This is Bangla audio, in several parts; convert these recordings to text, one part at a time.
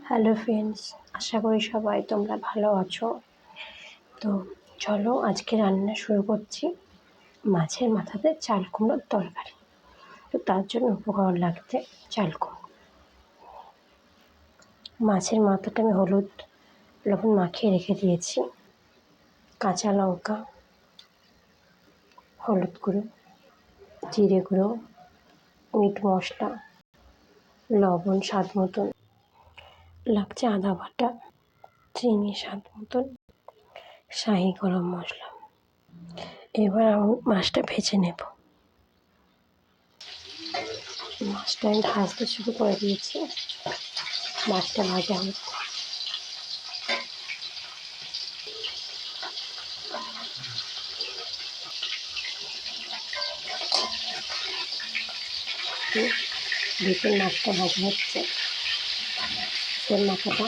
হ্যালো ফ্রেন্ডস, আশা করি সবাই তোমরা ভালো আছো। তো চলো আজকে রান্না শুরু করছি মাছের মাথাতে চাল কুমড়োর তরকারি। তো তার জন্য উপকরণ লাগছে চাল কুমড়ো। মাছের মাথাটা আমি হলুদ লবণ মাখিয়ে রেখে দিয়েছি, কাঁচা লঙ্কা, হলুদ গুঁড়ো, জিরে গুঁড়ো, মিট মশলা, লবণ স্বাদ মতন, লাগছে আদা বাটা, চিনি স্বাদ মতন, শাহি গরম মশলা। এবার আমি মাছটা ভেজে নেব। মাছটা আমি ভাজতে শুরু করে দিয়েছি, মাছটা ভাজা হচ্ছে। ভেতর মাছটা ভাজা হচ্ছে, সেই মাথাটা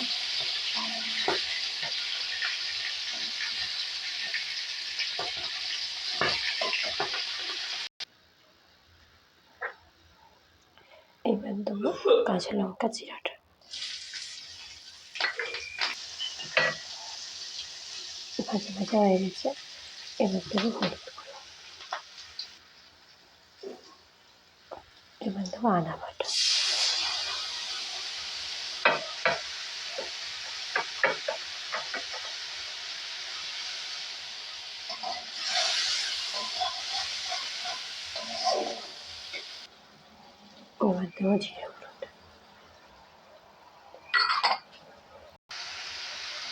এবার দেবো কাঁচা লঙ্কা জিরাটা। ভাজা ভাজা হয়ে গেছে, এবার দেবো হলুদ গুঁড়ো, এবার দেবো আদা বাটা, এবার দেবো জিরে গুঁড়োটা,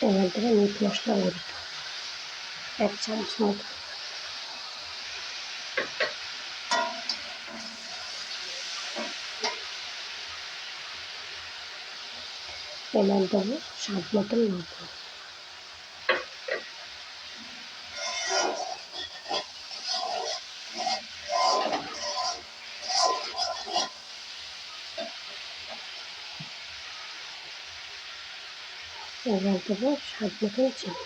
এবার দেবো মিট মশলা গুঁড়োটা 1 চামচ মতো, এবার দেবো স্বাদ মতন লবণ, এবার দেবো স্বাদ মতন চিনি।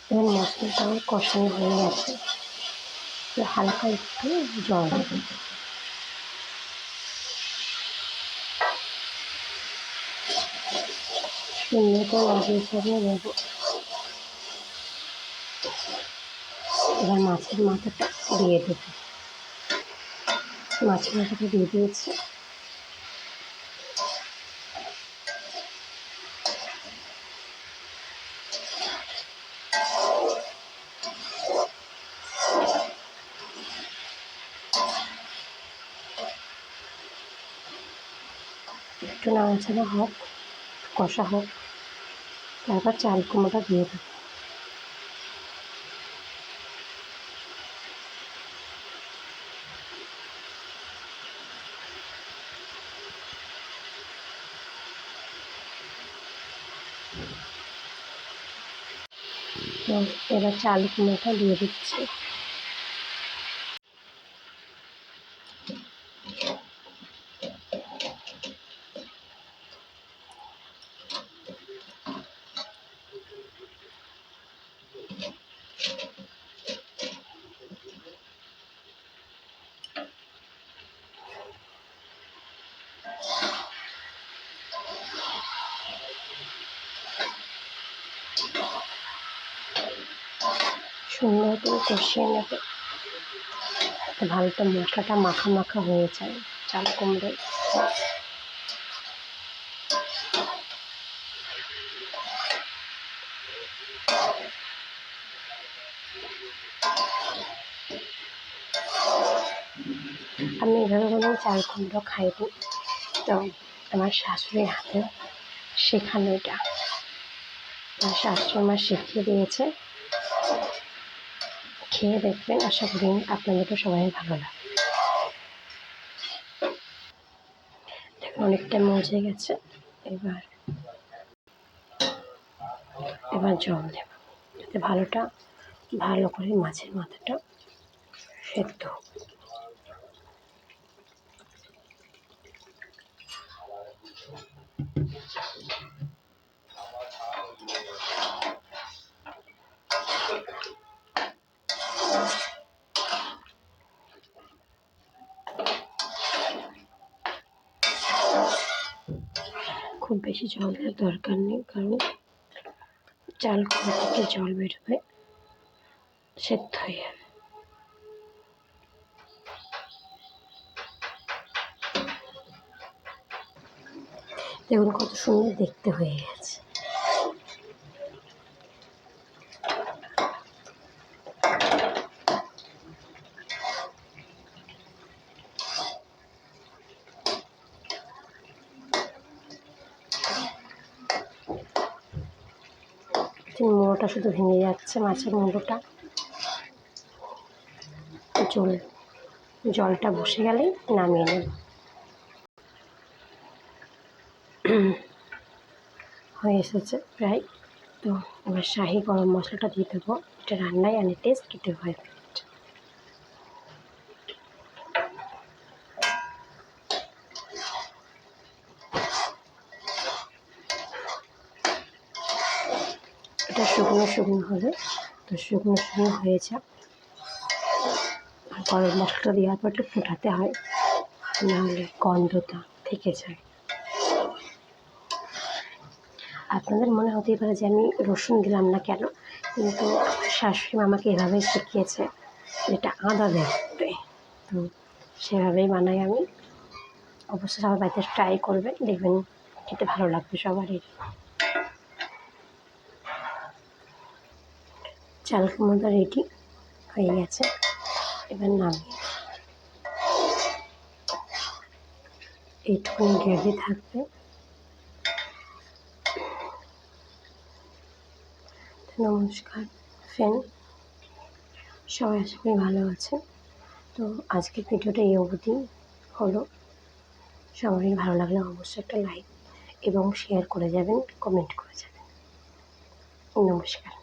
এবার মশলাটা আমার কষানো হয়ে গেছে, হালকা একটু জল দেবো, চিনিটা লাগিয়ে সারিয়ে দেবো। এবার মাছের মাথাটা দিয়ে দেবো, মাছের মাথাটা দিয়ে দিয়েছি। একটু নাড়াচাড়া হোক, কষা হোক, তারপর চাল কুমড়োটা দিয়ে দেবো। তো এবার চাল কুমড়োটা দিয়ে দিচ্ছি। সুন্দর করে কষিয়ে নেবে, ভালো তো মশলাটা মাখা মাখা হয়ে যায় চাল কুমড়োয়। আমি এভাবে কোনো চাল কুমড়ো খাইনি, তো আমার শাশুড়ির হাতে শেখানো এটা। আমার শাশুড়ি মা শিখিয়ে দিয়েছে, খেয়ে দেখবেন, আশা করি আপনাদেরও সবাই ভালো লাগে। দেখুন অনেকটা মজে গেছে, এবার জল দেব, যাতে ভালো করে মাছের মাথাটা সেদ্ধ হোক। খুব বেশি জল দেওয়ার দরকার নেই, কারণ চাল কুমড়ো থেকে জল বেরোবে, সেদ্ধ হয়ে যাবে। দেখুন কত সুন্দর দেখতে হয়ে গেছে। মুড়োটা শুধু ভেঙে যাচ্ছে, মাছের মুড়োটা। জলটা বসে গেলেই নামিয়ে নেব। হয়ে এসেছে প্রায়। তো এবার শাহি গরম মশলাটা দিয়ে দেবো। এটা রান্নায় অনেক টেস্ট খেতে হয়। এটা শুকনো শুকনো হবে, তো শুকনো শুকনো হয়ে যাক। আর গরম মশলাটা দেওয়ার পর একটু ফোটাতে হয়, নাহলে গন্ধটা থেকে যায়। আপনাদের মনে হতেই পারে যে আমি রসুন দিলাম না কেন, কিন্তু শাশুড়ি মা আমাকে এভাবেই শিখিয়েছে, যেটা আদা দেবে। তো সেভাবেই বানাই আমি। অবশ্যই সবার বাড়িতে ট্রাই করবেন, দেখবেন খেতে ভালো লাগবে সবারই। চাল কুমড়োটা রেডি হয়ে গেছে, এবার নামিয়ে এইটুকুনি গ্রেভি থাকবে। নমস্কার ফ্রেন্ড, সবাই আশা করি ভালো আছে। তো আজকের ভিডিওটা এই অবধি হলো। সবারই ভালো লাগলে অবশ্যই একটা লাইক এবং শেয়ার করে যাবেন, কমেন্ট করে যাবেন। নমস্কার।